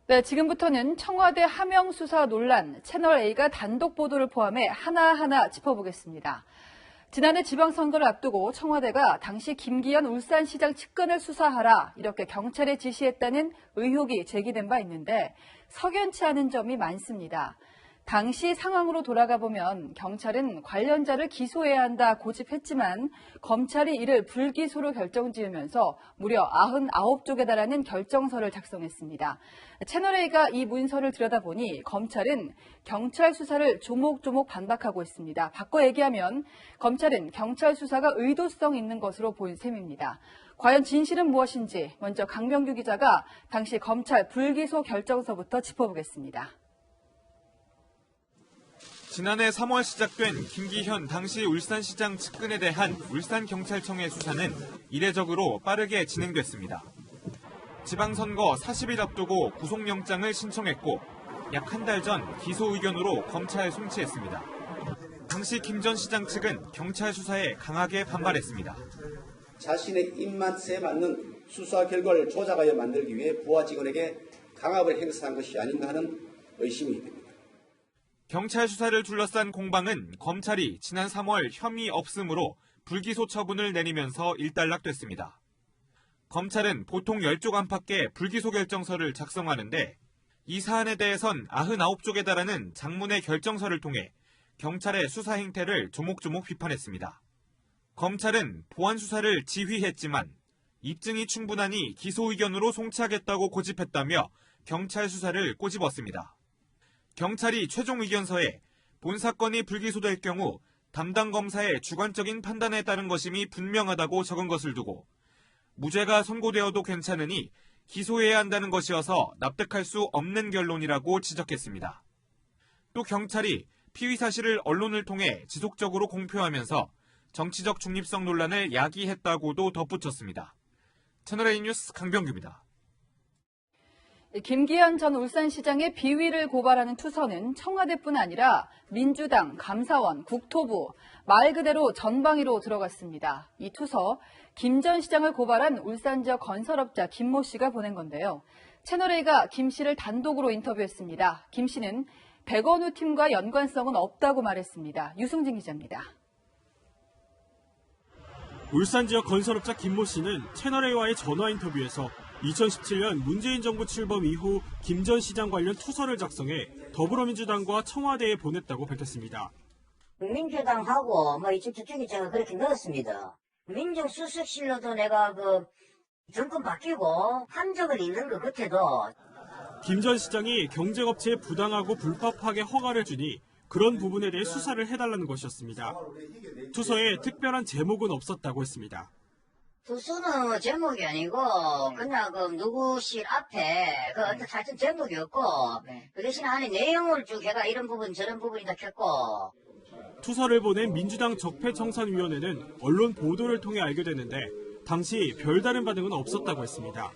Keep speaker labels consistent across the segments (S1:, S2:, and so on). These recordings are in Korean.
S1: 네, 지금부터는 청와대 하명 수사 논란, 채널A가 단독 보도를 포함해 하나하나 짚어보겠습니다. 지난해 지방선거를 앞두고 청와대가 당시 김기현 울산시장 측근을 수사하라 이렇게 경찰에 지시했다는 의혹이 제기된 바 있는데 석연치 않은 점이 많습니다. 당시 상황으로 돌아가 보면 경찰은 관련자를 기소해야 한다 고집했지만 검찰이 이를 불기소로 결정지으면서 무려 99쪽에 달하는 결정서를 작성했습니다. 채널A가 이 문서를 들여다보니 검찰은 경찰 수사를 조목조목 반박하고 있습니다. 바꿔 얘기하면 검찰은 경찰 수사가 의도성 있는 것으로 보인 셈입니다. 과연 진실은 무엇인지 먼저 강병규 기자가 당시 검찰 불기소 결정서부터 짚어보겠습니다.
S2: 지난해 3월 시작된 김기현 당시 울산시장 측근에 대한 울산경찰청의 수사는 이례적으로 빠르게 진행됐습니다. 지방선거 40일 앞두고 구속영장을 신청했고 약 한 달 전 기소 의견으로 검찰에 송치했습니다. 당시 김 전 시장 측은 경찰 수사에 강하게 반발했습니다.
S3: 자신의 입맛에 맞는 수사 결과를 조작하여 만들기 위해 부하 직원에게 강압을 행사한 것이 아닌가 하는 의심이 됩니다.
S2: 경찰 수사를 둘러싼 공방은 검찰이 지난 3월 혐의 없음으로 불기소 처분을 내리면서 일단락됐습니다. 검찰은 보통 10쪽 안팎의 불기소 결정서를 작성하는데 이 사안에 대해선 99쪽에 달하는 장문의 결정서를 통해 경찰의 수사 행태를 조목조목 비판했습니다. 검찰은 보안 수사를 지휘했지만 입증이 충분하니 기소 의견으로 송치하겠다고 고집했다며 경찰 수사를 꼬집었습니다. 경찰이 최종 의견서에 본 사건이 불기소될 경우 담당 검사의 주관적인 판단에 따른 것임이 분명하다고 적은 것을 두고 무죄가 선고되어도 괜찮으니 기소해야 한다는 것이어서 납득할 수 없는 결론이라고 지적했습니다. 또 경찰이 피의 사실을 언론을 통해 지속적으로 공표하면서 정치적 중립성 논란을 야기했다고도 덧붙였습니다. 채널A 뉴스 강병규입니다.
S1: 김기현 전 울산시장의 비위를 고발하는 투서는 청와대뿐 아니라 민주당, 감사원, 국토부, 말 그대로 전방위로 들어갔습니다. 이 투서, 김 전 시장을 고발한 울산 지역 건설업자 김모 씨가 보낸 건데요. 채널A가 김 씨를 단독으로 인터뷰했습니다. 김 씨는 백원우 팀과 연관성은 없다고 말했습니다. 유승진 기자입니다.
S4: 울산 지역 건설업자 김모 씨는 채널A와의 전화 인터뷰에서 2017년 문재인 정부 출범 이후 김 전 시장 관련 투서를 작성해 더불어민주당과 청와대에 보냈다고 밝혔습니다.
S5: 민주당하고 이쪽 저쪽에 제가 그렇게 넣었습니다. 민정수석실로도 내가 정권 바뀌고 함정을 읽는 것 같아도
S4: 김 전 시장이 경쟁업체에 부당하고 불법하게 허가를 주니 그런 부분에 대해 수사를 해달라는 것이었습니다. 투서에 특별한 제목은 없었다고 했습니다.
S5: 투서는 제목이 아니고 그냥 누구실 앞에 어떤 사전 제목이었고 그 대신 안에 내용을 쭉 해가 이런 부분 저런 부분이다 켰고.
S4: 투서를 보낸 민주당 적폐청산위원회는 언론 보도를 통해 알게 됐는데 당시 별다른 반응은 없었다고 했습니다.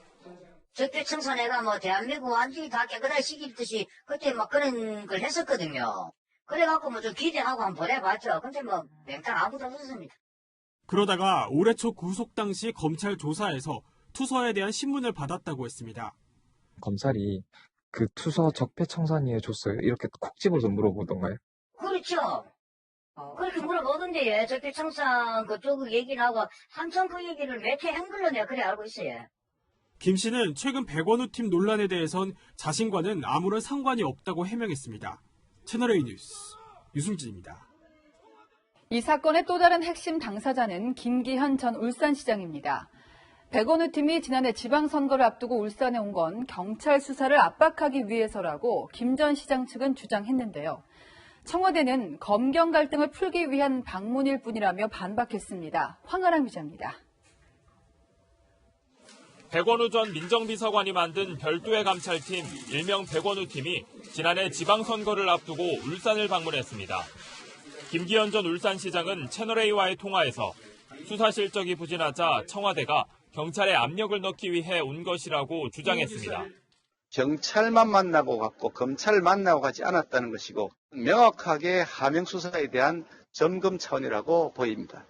S5: 적폐청산회가 대한민국 완전히 다 깨끗하게 시키듯이 그때 그런 걸 했었거든요. 그래갖고 좀 기대하고 한번 보내봤죠. 근데 맹탕 아무도 없었습니다.
S4: 그러다가 올해 초 구속 당시 검찰 조사에서 투서에 대한 신문을 받았다고 했습니다.
S6: 검찰이 그 투서 적폐청산위에 줬어요? 이렇게 콕 집어서 물어보던가요?
S5: 그렇죠. 그렇게 물어보던데 적폐청산 그쪽 얘기를 하고 한참 그 얘기를 매체 한글로 내가 그래 알고 있어요.
S4: 김 씨는 최근 백원우 팀 논란에 대해선 자신과는 아무런 상관이 없다고 해명했습니다. 채널A 뉴스 유승진입니다.
S1: 이 사건의 또 다른 핵심 당사자는 김기현 전 울산시장입니다. 백원우 팀이 지난해 지방선거를 앞두고 울산에 온 건 경찰 수사를 압박하기 위해서라고 김 전 시장 측은 주장했는데요. 청와대는 검경 갈등을 풀기 위한 방문일 뿐이라며 반박했습니다. 황아랑 기자입니다.
S7: 백원우 전 민정비서관이 만든 별도의 감찰팀 일명 백원우 팀이 지난해 지방선거를 앞두고 울산을 방문했습니다. 김기현 전 울산시장은 채널A와의 통화에서 수사 실적이 부진하자 청와대가 경찰에 압력을 넣기 위해 온 것이라고 주장했습니다.
S8: 경찰만 만나고 갔고 검찰을 만나고 가지 않았다는 것이고 명확하게 하명 수사에 대한 점검 차원이라고 보입니다.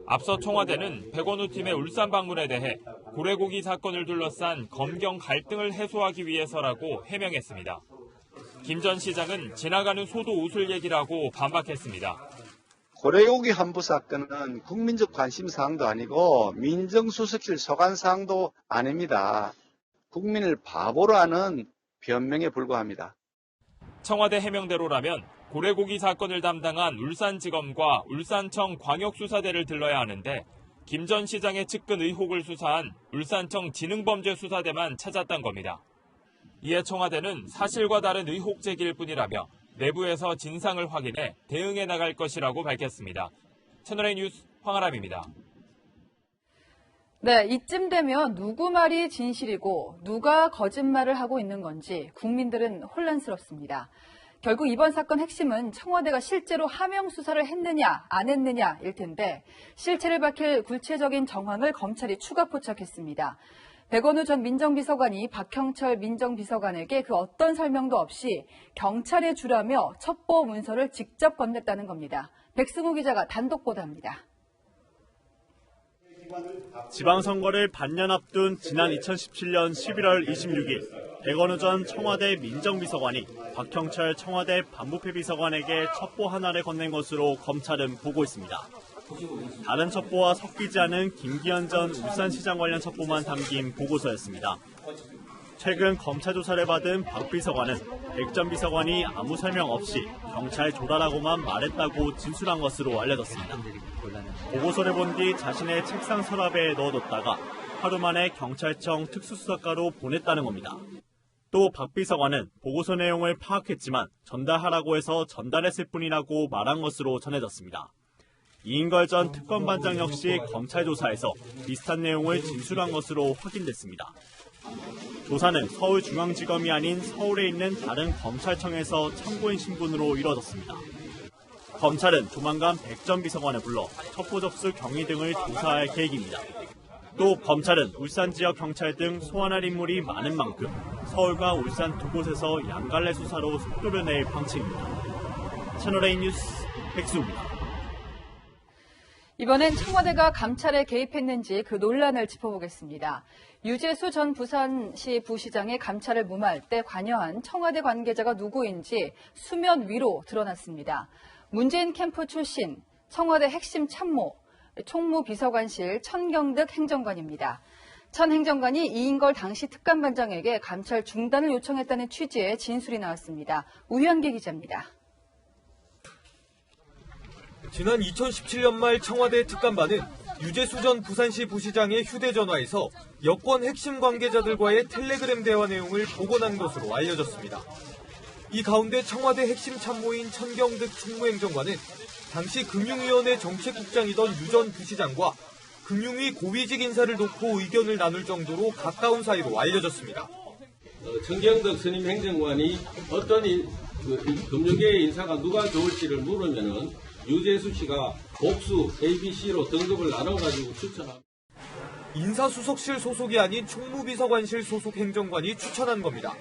S7: 앞서 청와대는 백원우 팀의 울산 방문에 대해 고래고기 사건을 둘러싼 검경 갈등을 해소하기 위해서라고 해명했습니다. 김 전 시장은 지나가는 소도 웃을 얘기라고 반박했습니다.
S8: 고래고기 환부 사건은 국민적 관심사항도 아니고 민정수석실 소관사항도 아닙니다. 국민을 바보로 하는 변명에 불과합니다.
S7: 청와대 해명대로라면 고래고기 사건을 담당한 울산지검과 울산청 광역수사대를 들러야 하는데 김 전 시장의 측근 의혹을 수사한 울산청 지능범죄수사대만 찾았던 겁니다. 이에 청와대는 사실과 다른 의혹 제기일 뿐이라며 내부에서 진상을 확인해 대응해 나갈 것이라고 밝혔습니다. 채널A 뉴스 황아람입니다.
S1: 네, 이쯤 되면 누구 말이 진실이고 누가 거짓말을 하고 있는 건지 국민들은 혼란스럽습니다. 결국 이번 사건 핵심은 청와대가 실제로 하명 수사를 했느냐 안 했느냐일 텐데 실체를 밝힐 구체적인 정황을 검찰이 추가 포착했습니다. 백원우 전 민정비서관이 박형철 민정비서관에게 그 어떤 설명도 없이 경찰에 주라며 첩보 문서를 직접 건넸다는 겁니다. 백승우 기자가 단독 보도합니다.
S4: 지방선거를 반년 앞둔 지난 2017년 11월 26일 백원우 전 청와대 민정비서관이 박형철 청와대 반부패 비서관에게 첩보 하나를 건넨 것으로 검찰은 보고 있습니다. 다른 첩보와 섞이지 않은 김기현 전 울산시장 관련 첩보만 담긴 보고서였습니다. 최근 검찰 조사를 받은 박 비서관은 백 전 비서관이 아무 설명 없이 경찰 조달하고만 말했다고 진술한 것으로 알려졌습니다. 보고서를 본 뒤 자신의 책상 서랍에 넣어뒀다가 하루 만에 경찰청 특수수사과로 보냈다는 겁니다. 또 박 비서관은 보고서 내용을 파악했지만 전달하라고 해서 전달했을 뿐이라고 말한 것으로 전해졌습니다. 이인걸 전 특검반장 역시 검찰 조사에서 비슷한 내용을 진술한 것으로 확인됐습니다. 조사는 서울중앙지검이 아닌 서울에 있는 다른 검찰청에서 참고인 신분으로 이뤄졌습니다. 검찰은 조만간 백 전 비서관을 불러 첩보 접수 경위 등을 조사할 계획입니다. 또 검찰은 울산 지역 경찰 등 소환할 인물이 많은 만큼 서울과 울산 두 곳에서 양갈래 수사로 속도를 낼 방침입니다. 채널A 뉴스 백수입니다.
S1: 이번엔 청와대가 감찰에 개입했는지 그 논란을 짚어보겠습니다. 유재수 전 부산시 부시장의 감찰을 무마할 때 관여한 청와대 관계자가 누구인지 수면 위로 드러났습니다. 문재인 캠프 출신 청와대 핵심 참모, 총무비서관실 천경득 행정관입니다. 천 행정관이 이인걸 당시 특감반장에게 감찰 중단을 요청했다는 취지의 진술이 나왔습니다. 우현기 기자입니다.
S2: 지난 2017년 말 청와대 특감반은 유재수 전 부산시 부시장의 휴대전화에서 여권 핵심 관계자들과의 텔레그램 대화 내용을 복원한 것으로 알려졌습니다. 이 가운데 청와대 핵심 참모인 천경득 총무행정관은 당시 금융위원회 정책국장이던 유 전 부시장과 금융위 고위직 인사를 놓고 의견을 나눌 정도로 가까운 사이로 알려졌습니다.
S9: 천경득 선임 행정관이 어떤 금융계의 인사가 누가 좋을지를 물으면은 유재수 씨가 복수 ABC로 등급을 나눠가지고 추천합니다.
S2: 인사수석실 소속이 아닌 총무비서관실 소속 행정관이 추천한 겁니다.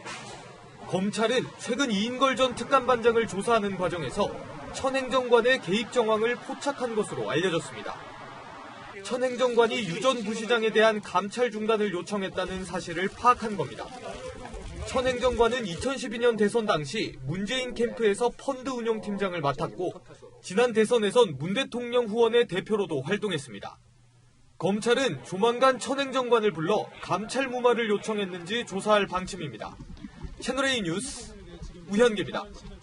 S2: 검찰은 최근 이인걸 전 특감반장을 조사하는 과정에서 천 행정관의 개입 정황을 포착한 것으로 알려졌습니다. 천 행정관이 유 전 부시장에 대한 감찰 중단을 요청했다는 사실을 파악한 겁니다. 천 행정관은 2012년 대선 당시 문재인 캠프에서 펀드 운영팀장을 맡았고 지난 대선에선 문 대통령 후원의 대표로도 활동했습니다. 검찰은 조만간 천 행정관을 불러 감찰 무마를 요청했는지 조사할 방침입니다. 채널A 뉴스 우현기입니다.